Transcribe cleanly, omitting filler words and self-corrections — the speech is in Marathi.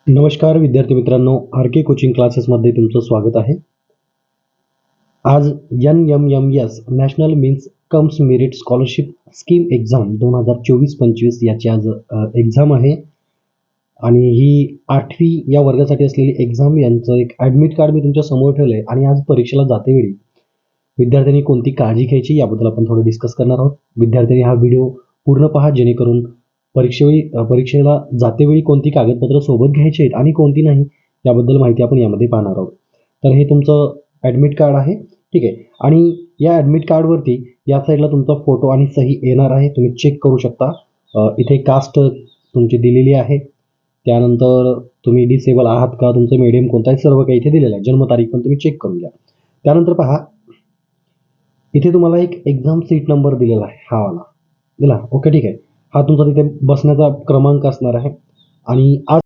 नमस्कार विद्यार्थी मित्रांनो, आर के कोचिंग क्लासेसमध्ये तुमचं स्वागत आहे. आज NMMS national means comes merit scholarship scheme exam 2024-25 याची आज एक्झाम आहे आणि ही 8वी या वर्गासाठी असलेली एक्झाम यांचं एक ॲडमिट कार्ड मी तुमच्या समोर ठेवलं आहे आणि आज परीक्षेला जातेवेळी विद्यार्थ्यांनी कोणती काळजी घ्यायची याबद्दल आपण थोडं डिस्कस करणार आहोत. विद्यार्थ्यांनी हा व्हिडिओ पूर्ण पहा जेणेकरून परीक्षेला जातेवेळी कोणती कागदपत्र सोबत घ्यायची आहेत आणि कोणती नाही याबद्दल माहिती आपण यामध्ये पाहणार आहोत. तर हे तुमचं ॲडमिट कार्ड आहे, ठीक आहे. आणि या ॲडमिट कार्डवरती या साईडला तुमचा फोटो आणि सही येणार आहे, तुम्ही चेक करू शकता. इथे कास्ट तुमची दिलेली आहे, त्यानंतर तुम्ही डिसेबल आहात का, तुमचं मीडियम कोणता आहे, सर्व काही इथे दिलेलं आहे. जन्मतारीख पण तुम्ही चेक करून घ्या. त्यानंतर पहा, इथे तुम्हाला एक एक्झाम सीट नंबर दिलेला आहे, हा वाला दिला. ओके, ठीक आहे. हा तुमचा तिथे बसण्याचा क्रमांक असणार आहे आणि आज